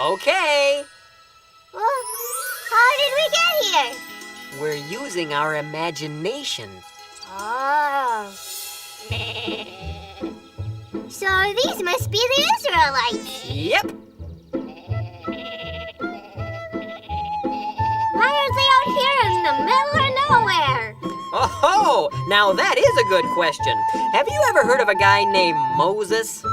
Okay. Well, how did we get here? We're using our imagination. Oh. So these must be the Israelites. Yep. Why aren't they out here in the middle of nowhere? Oh, now that is a good question. Have you ever heard of a guy named Moses?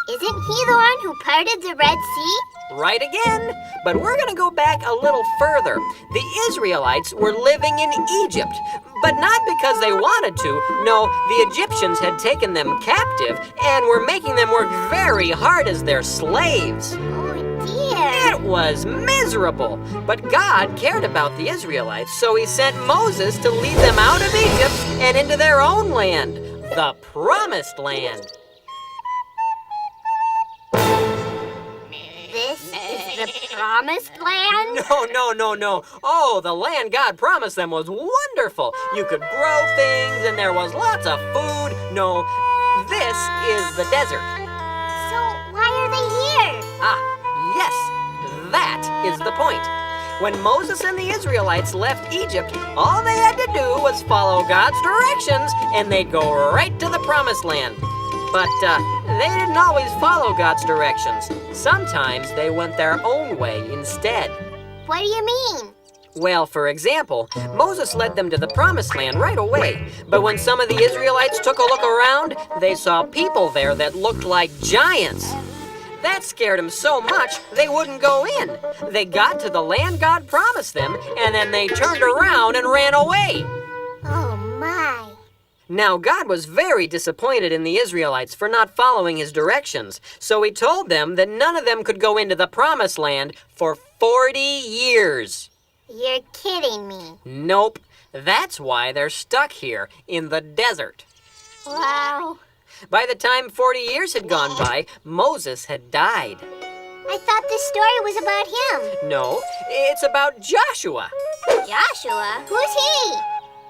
Isn't he the one who parted the Red Sea? Right again. But we're going to go back a little further. The Israelites were living in Egypt, but not because they wanted to. No, the Egyptians had taken them captive and were making them work very hard as their slaves. Oh, dear. It was miserable. But God cared about the Israelites, so he sent Moses to lead them out of Egypt and into their own land, the Promised Land. This is the Promised Land? No. Oh, the land God promised them was wonderful. You could grow things and there was lots of food. No, this is the desert. So why are they here? Yes, that is the point. When Moses and the Israelites left Egypt, all they had to do was follow God's directions and they'd go right to the Promised Land. But they didn't always follow God's directions. Sometimes they went their own way instead. What do you mean? Well, for example, Moses led them to the Promised Land right away. But when some of the Israelites took a look around, they saw people there that looked like giants. That scared them so much, they wouldn't go in. They got to the land God promised them, and then they turned around and ran away. Oh, my. Now, God was very disappointed in the Israelites for not following his directions, so he told them that none of them could go into the Promised Land for 40 years. You're kidding me. Nope. That's why they're stuck here in the desert. Wow. By the time 40 years had gone by, Moses had died. I thought this story was about him. No, it's about Joshua. Joshua? Who's he?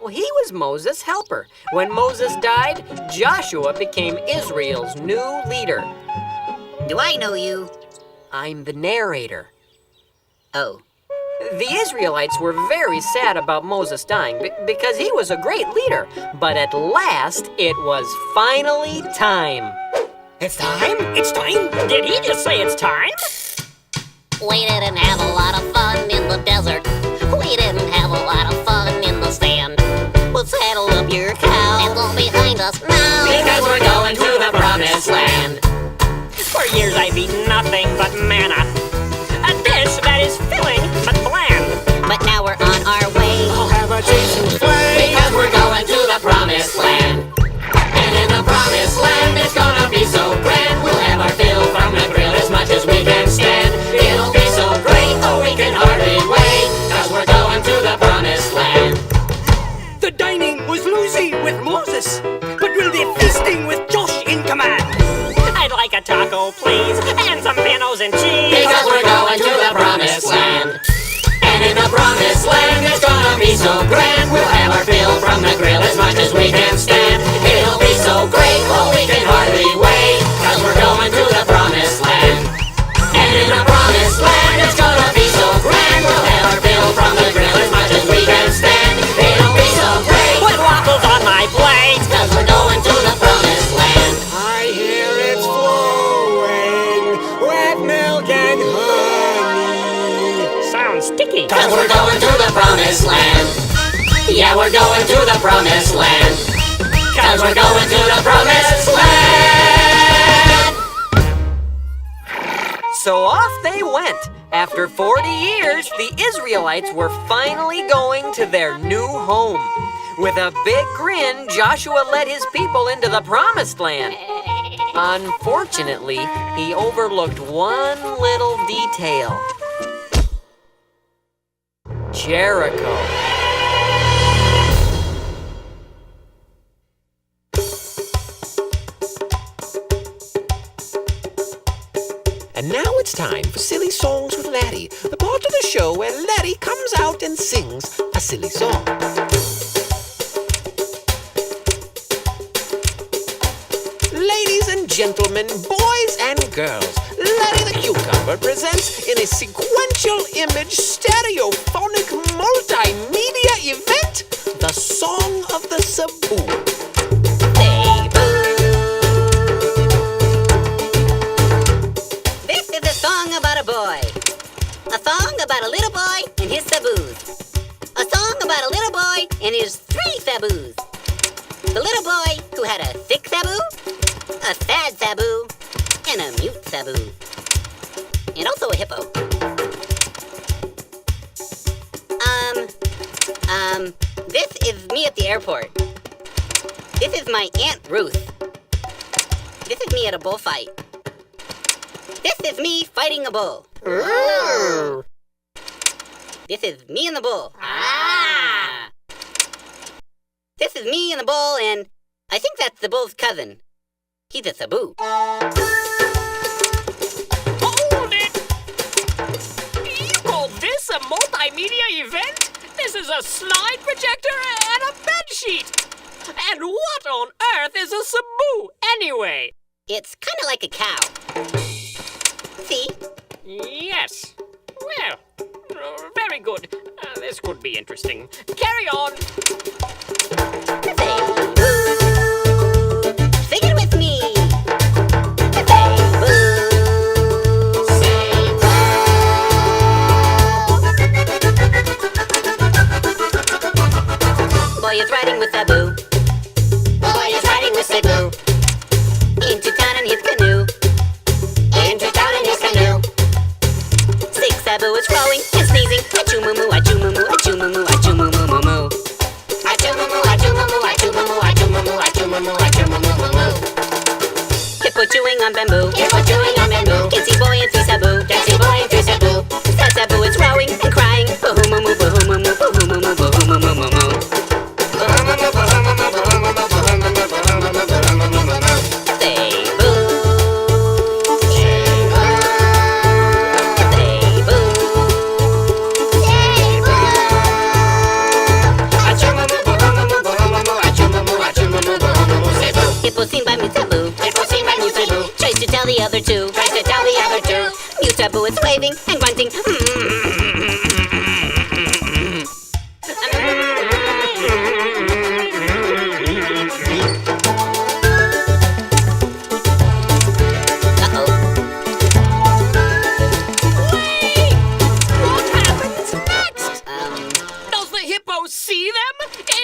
Well, he was Moses' helper. When Moses died, Joshua became Israel's new leader. Do I know you? I'm the narrator. Oh. The Israelites were very sad about Moses dying because he was a great leader. But at last, it was finally time. It's time? It's time? Did he just say it's time? We didn't have a lot of fun in the desert. We didn't have a lot of fun in the sand. Well, saddle up your cow and look behind us now, Because we're going to the Promised Land. For years I've eaten nothing but manna, a dish that is filling but bland. but now we're on our way. I'll have a cheese souffle. Because we're going to the Promised Land. And in the Promised Land it's gonna be so grand. We'll have our fill from the grill as much as we can stand. It'll be so great, oh we can hardly wait. Cause we're going to the Promised Land. The dining was loosey with Moses, but we'll be feasting with Josh in command. I'd like a taco, please, and some panos and cheese. Because we're going to the Promised Land. And in the Promised Land it's gonna be so grand. We'll have our fill from the grill as much as we can stand. It'll be so great, oh we can hardly wait. Cause we're going to the Promised Land. And in the Promised Land it's gonna be so grand. We'll have our fill from the grill as much as we can stand. It'll be so great. Put waffles on my plate. Cause we're going to the Promised Land. I hear it's flowing with milk and honey. Sounds sticky. Cause we're going to the Promised Land. Yeah, we're going to the Promised Land. Cause we're going to the Promised Land. So off they went. After 40 years, the Israelites were finally going to their new home. With a big grin, Joshua led his people into the Promised Land. Unfortunately, he overlooked one little detail. Jericho. And now it's time for Silly Songs with Laddie, the part of the show where Laddie comes out and sings a silly song. Ladies and gentlemen, boys and girls, Laddie the Cucumber presents in a sequential image stereophonic multimedia event the Song of the Cebu. This is a song about a boy. A song about a little boy and his saboos. A song about a little boy and his 3 saboos. The little boy who had a sick saboo, a sad saboo, and a mute saboo. And also a hippo. This is me at the airport. This is my Aunt Ruth. This is me at a bullfight. This is me fighting a bull. This is me and the bull. This is me and the bull, and I think that's the bull's cousin. He's a saboo. Hold it! You call this a multimedia event? This is a slide projector and a bed sheet. And what on earth is a saboo, anyway? It's kind of like a cow. See? Yes. Well, very good. This could be interesting. Carry on. Sing it with me. Boy is riding with Sabu. Boy is riding with Cebu. Into town in his canoe. Into town in his canoe. Sick Sabu is rowing and sneezing. Achoo moo moo, achoo moo moo, achoo moo moo, achoo moo moo moo moo. Achumamu, achumamu, achumamu, achumamu, achumamu, achumamu, moo. Hippo chewing on bamboo. Hippo chewing on bamboo. Kitsy boy and 3 Sabu. Dancing boy and 3 Cebu. Sad Sabu is rowing and crying. Bahoo moo moo, bahoo moo moo, bahoo moo moo, bahoo moo moo moo moo. Hippo seen by Mute Sabu. Hippo seen by Mute Sabu. Tries to tell the other 2. Tries to tell the other 2. Mute Sabu is waving and grunting. What happens next? Does the hippo see them?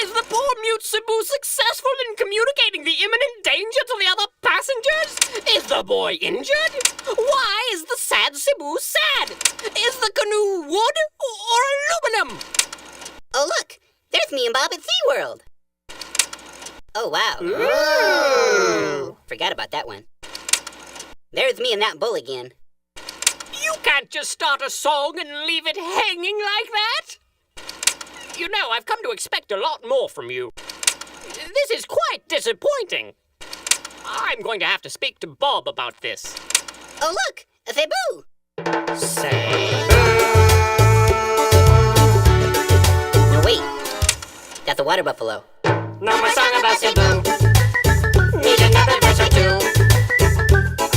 Is the poor mute Cebu successful in communicating the imminent danger to the other passengers? Is the boy injured? Why is the sad Cebu sad? Is the canoe wood or aluminum? Oh, look! There's me and Bob at SeaWorld. Oh, wow. Forgot about that one. There's me and that bull again. You can't just start a song and leave it hanging like that. You know, I've come to expect a lot more from you. This is quite disappointing. I'm going to have to speak to Bob about this. Oh, look! A Cebu! No, wait. That's a water buffalo. No more song about Cebu. Need another verse or 2.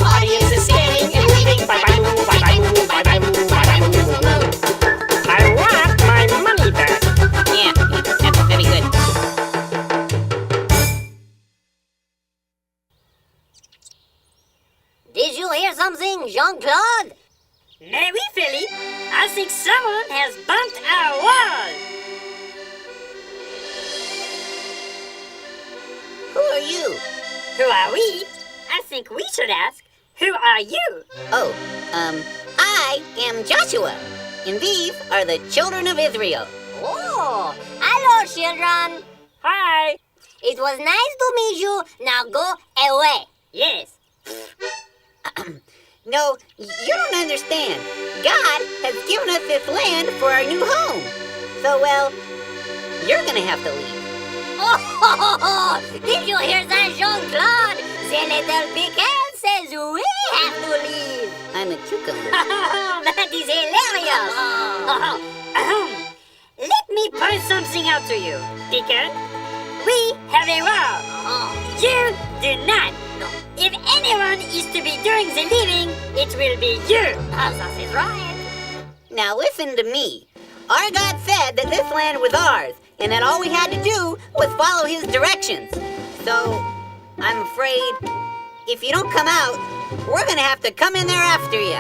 Audience is skating and leaving. Bye bye moo, bye bye moo, bye bye moo, bye bye moo, moo, moo. I want my money back. Yeah, that's very good. Did you hear something, Jean-Claude? Mais oui, Philly. I think someone has bumped our wall. Who are you? Who are we? I think we should ask, who are you? Oh, I am Joshua, and these are the children of Israel. Oh, hello, children. Hi. It was nice to meet you. Now go away. Yes. No, you don't understand. God has given us this land for our new home. So, well, you're gonna have to leave. Oh, did you hear that, Jean-Claude? The little pecan says we have to leave. I'm a cucumber. That is hilarious. Let me point something out to you, Pecan. We have a wall. You do not. No. If anyone is to be doing the living, it will be you. That is right. Now listen to me. Our God said that this land was ours, and that all we had to do was follow his directions. So, I'm afraid, if you don't come out, we're gonna have to come in there after you.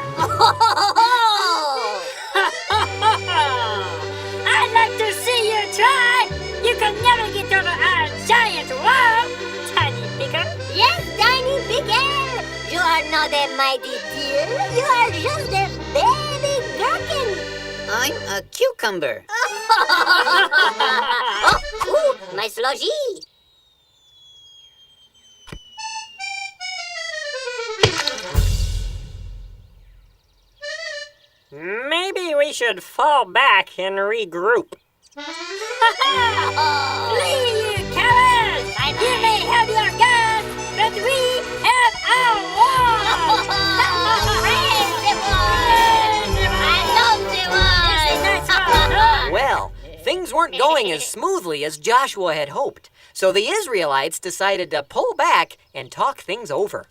I'd like to see you try. You can never get over our giant wall, Tiny Pickle. Yes, Tiny Pickle. You are not a mighty deer. You are just a baby gherkin. I'm a cucumber. Oh, ooh, my sludgy. Maybe we should fall back and regroup. Flee, you cowards! You may have your guns, but we have our wall! Well, things weren't going as smoothly as Joshua had hoped, so the Israelites decided to pull back and talk things over.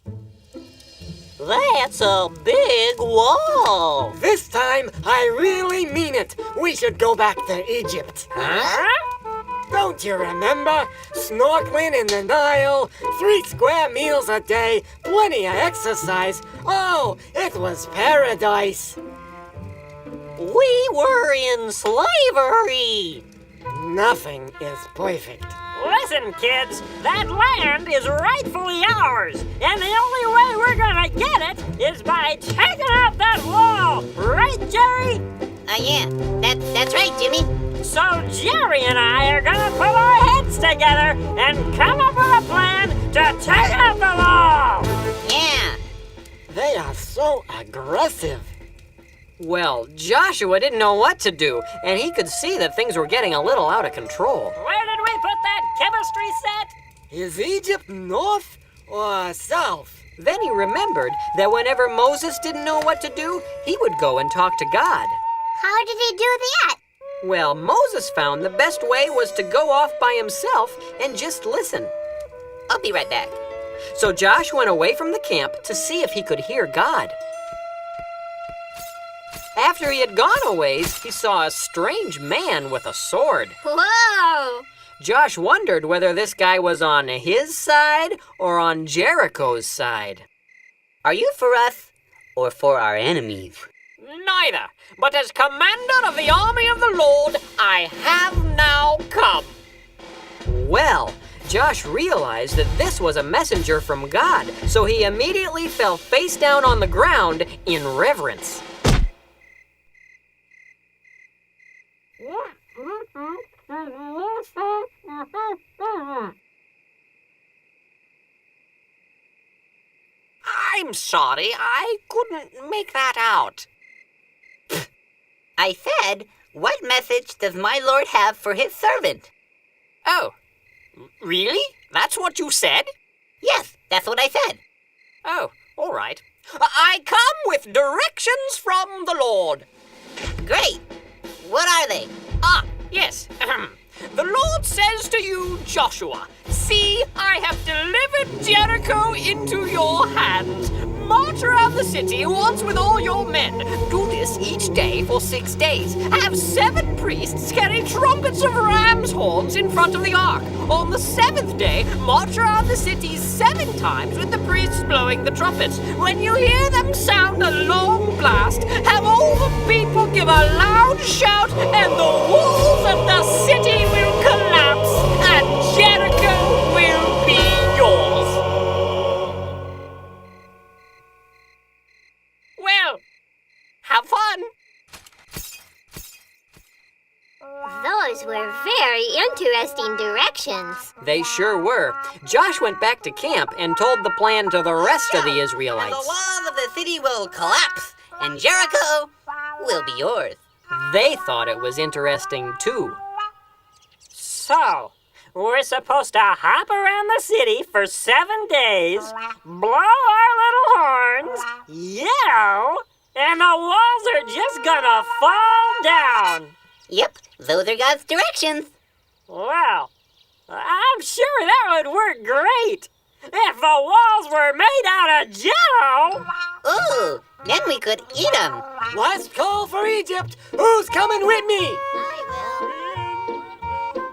That's a big wall. This time, I really mean it. We should go back to Egypt. Huh? Don't you remember? Snorkeling in the Nile, 3 square meals a day, plenty of exercise. Oh, it was paradise. We were in slavery. Nothing is perfect. Listen, kids, that land is rightfully ours, and the only way we're gonna get it is by taking out that wall, right, Jerry? Yeah, that's right, Jimmy. So Jerry and I are gonna put our heads together and come up with a plan to take out the wall. Yeah. They are so aggressive. Well, Joshua didn't know what to do, and he could see that things were getting a little out of control. Where did we put that chemistry set? Is Egypt north or south? Then he remembered that whenever Moses didn't know what to do, he would go and talk to God. How did he do that? Well, Moses found the best way was to go off by himself and just listen. I'll be right back. So Josh went away from the camp to see if he could hear God. After he had gone a ways, he saw a strange man with a sword. Whoa! Josh wondered whether this guy was on his side or on Jericho's side. Are you for us or for our enemies? Neither, but as commander of the army of the Lord, I have now come. Well, Josh realized that this was a messenger from God, so he immediately fell face down on the ground in reverence. I'm sorry, I couldn't make that out. I said, what message does my Lord have for his servant? Oh, really? That's what you said? Yes, that's what I said. Oh, all right. I come with directions from the Lord. Great. What are they? Ah, yes. The Lord says to you, Joshua, see, I have delivered Jericho into your hands. March around the city once with all your men. Do this each day for 6 days. Have 7 priests carry trumpets of ram's horns in front of the ark. On the 7th day, march around the city 7 times with the priests blowing the trumpets. When you hear them sound a long blast, have all the people give a loud shout, and the walls of the city will collapse, and Jericho will be yours. Well, have fun. Those were very interesting directions. They sure were. Josh went back to camp and told the plan to the rest of the And the Israelites. walls of the city will collapse, and Jericho will be yours. They thought it was interesting too. So, we're supposed to hop around the city for 7 days, blow our little horns, yell, and the walls are just gonna fall down. Yep, those are God's directions. Well, I'm sure that would work great. If the walls were made out of jello! Ooh, then we could eat them. Last call for Egypt. Who's coming with me?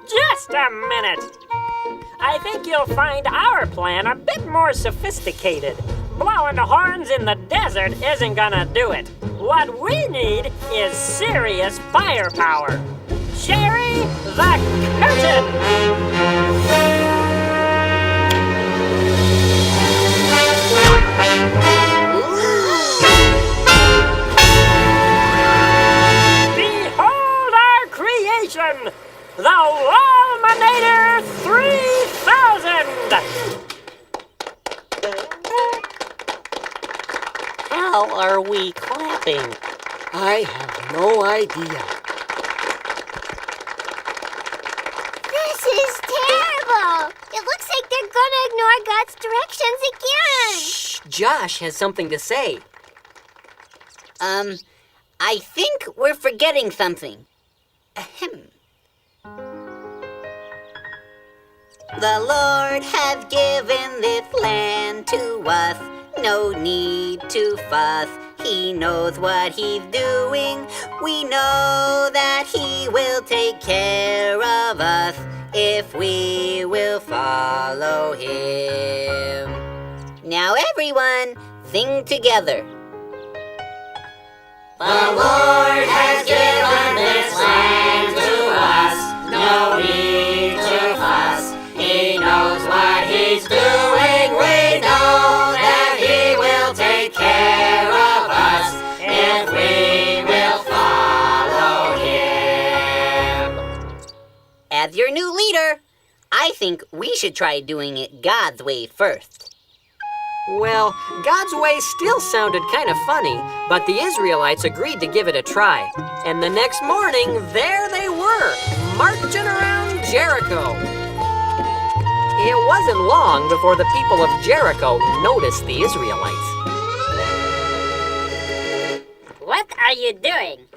Just a minute. I think you'll find our plan a bit more sophisticated. Blowing the horns in the desert isn't gonna do it. What we need is serious firepower. Sherry the curtain! Behold our creation! The Walminator 3000! How are we clapping? I have no idea. This is terrible. It looks like they're gonna ignore God's directions again. Shh, Josh has something to say. I think we're forgetting something. Ahem. The Lord have given this land to us. No need to fuss. He knows what he's doing. We know that he will take care of us if we will follow him. Now everyone, sing together. The Lord has given this land to us. No need to fuss. He knows what he's doing. We know that he will take care of us if we will follow him. As your new leader, I think we should try doing it God's way first. Well, God's way still sounded kind of funny, but the Israelites agreed to give it a try. And the next morning, there they were, marching around Jericho. It wasn't long before the people of Jericho noticed the Israelites. What are you doing?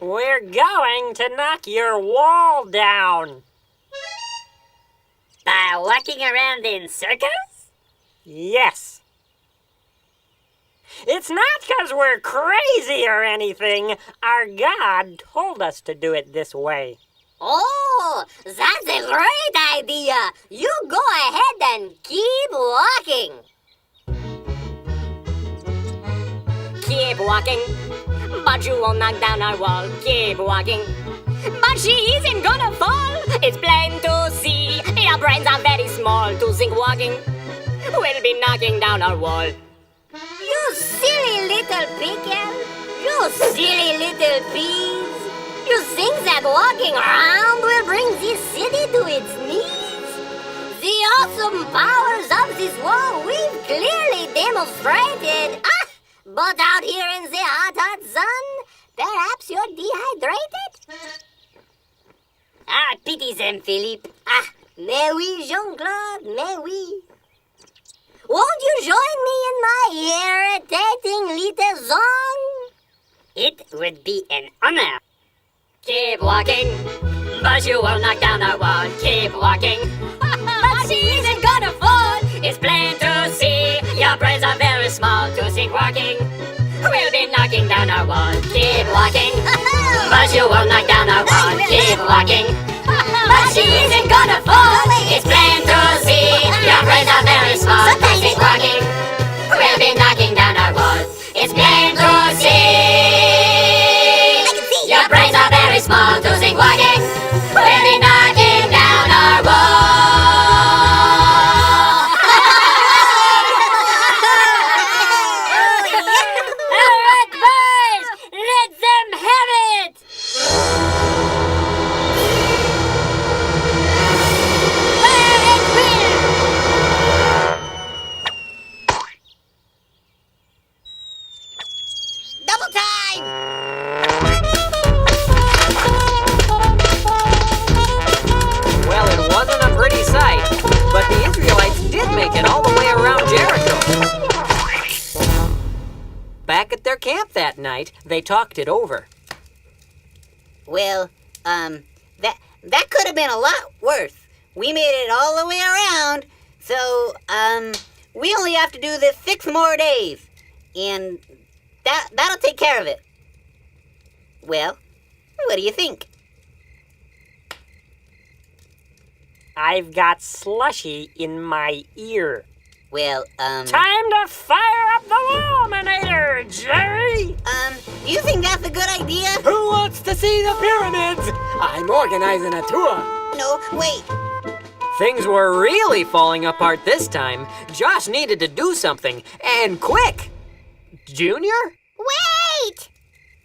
We're going to knock your wall down. By walking around in circles? Yes. It's not because we're crazy or anything. Our God told us to do it this way. Oh, that's a great idea. You go ahead and keep walking. Keep walking, but you won't knock down our wall. Keep walking, but she isn't gonna fall. It's plain to see. Your brains are very small to think walking will be knocking down our wall. You silly little pickle. You silly little peas. You think that walking around will bring this city to its knees? The awesome powers of this wall we've clearly demonstrated. But out here in the hot sun, perhaps you're dehydrated? Pity them, Philippe. Mais oui, Jean-Claude, mais oui. Won't you join me in my irritating little song? It would be an honor. Keep walking, but you won't knock down our wall. Keep walking, but she isn't gonna fall. It's plain to see. Your brains are very small to think walking will be knocking down our wall. Keep walking, but you won't knock down our wall. Keep walking, but she isn't gonna fall. It's plain to see. Your brains are very small to think walking will be knocking down our wall. It's plain to see. Your brains are very small to think walking will be knocking down our wall. All right, boys, let them have it. Fire and wind. Double time! Well, it wasn't a pretty sight, but the Israelites did make it all the way around Jericho. Back at their camp that night, they talked it over. Well, that could have been a lot worse. We made it all the way around, So, we only have to do this 6 more days. And that'll take care of it. Well, what do you think? I've got slushy in my ear. Well, Time to fire up the Laminator, Jerry! do you think that's a good idea? Who wants to see the pyramids? I'm organizing a tour. No, wait. Things were really falling apart this time. Josh needed to do something, and quick! Junior? Wait!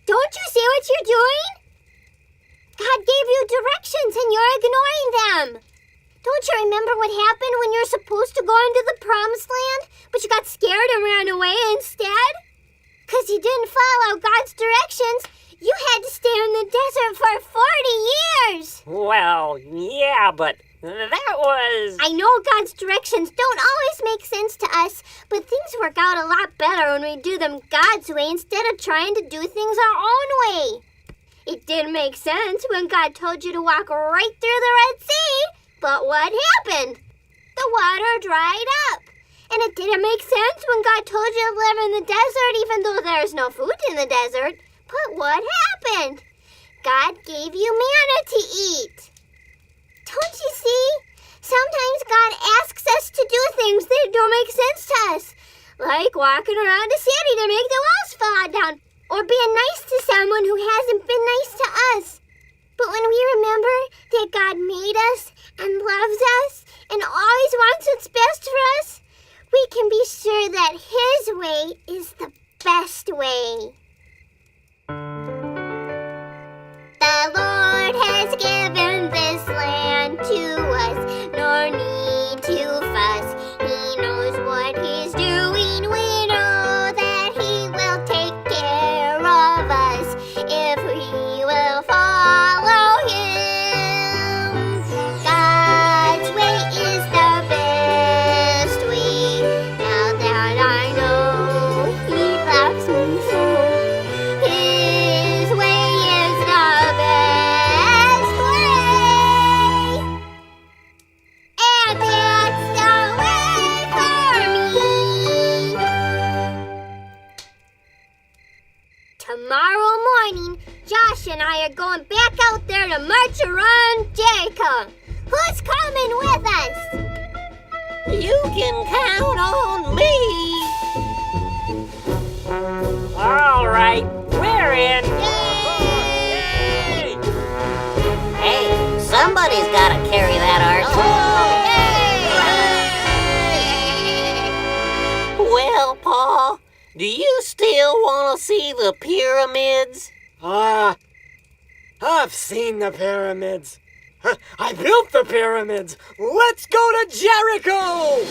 Don't you see what you're doing? God gave you directions and you're ignoring them. Don't you remember what happened when you're supposed to go into the promised land, but you got scared and ran away instead? Because you didn't follow God's directions, you had to stay in the desert for 40 years. Well, yeah, but that was... I know God's directions don't always make sense to us, but things work out a lot better when we do them God's way instead of trying to do things our own way. It didn't make sense when God told you to walk right through the Red Sea, but what happened? The water dried up. And it didn't make sense when God told you to live in the desert even though there's no food in the desert. But what happened? God gave you manna to eat. Don't you see? Sometimes God asks us to do things that don't make sense to us, like walking around a city to make the walls fall down, or being nice to someone who hasn't been nice to us. But when we remember that God made us and loves us and always wants what's best for us, we can be sure that His way is the best way. The Lord has given this land to us, nor need to fuss. He knows what He's doing. We know that He will take care of us if we will follow Him. God's way is the best way. Now that I know He loves me so, His way is the best way. And that's the way for me. Tomorrow morning, Josh and I are going back out there to march around Jericho. Who's coming with us? You can count on me. All right, we're in. Yay! Hey, somebody's got to carry that ark. Well, Pa, do you still want to see the pyramids? I've seen the pyramids. I built the pyramids. Let's go to Jericho!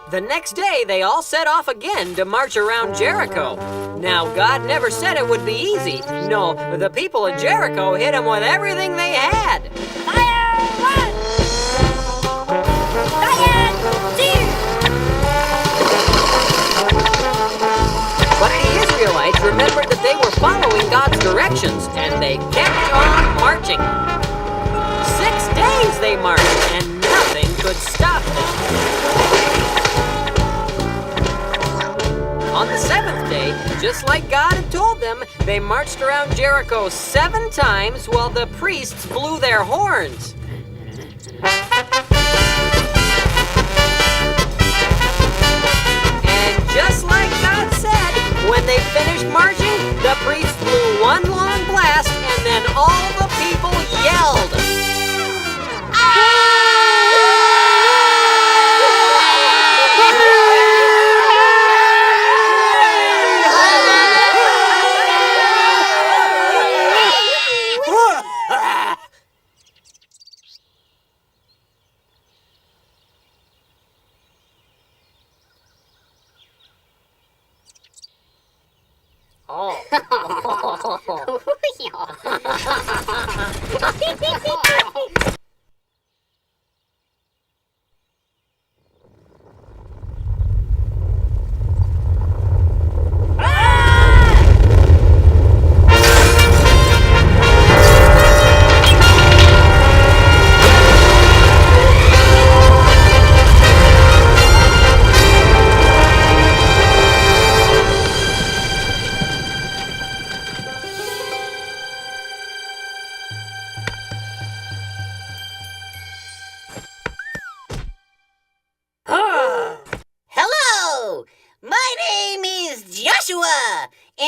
The next day, they all set off again to march around Jericho. Now, God never said it would be easy. No, the people of Jericho hit Him with everything they had. Fire one! Fire two! But the Israelites remembered that they were following God's directions, and they kept on marching. 6 days they marched, and nothing could stop them. On the 7th day, just like God had told them, they marched around Jericho 7 times while the priests blew their horns. And just like God said, when they finished marching, the priests blew one long blast, and then all the people yelled.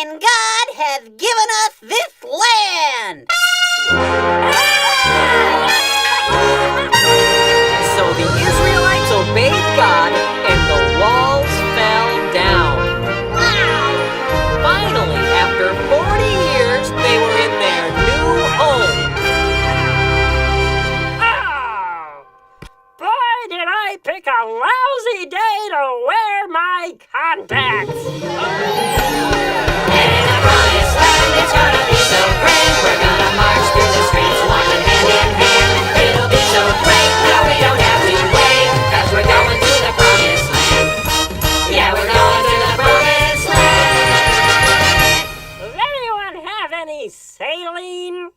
and God hath given us this land. So the Israelites obeyed God, and the walls fell down. Finally, after 40 years, they were in their new home. Oh! Boy, did I pick a lousy day to wear my contacts! And in the promised land, it's gonna be so grand. We're gonna march through the streets, walking hand in hand. It'll be so great, now we don't have to wait, 'cause we're going to the promised land. Yeah, we're going to the promised land. Does anyone have any saline?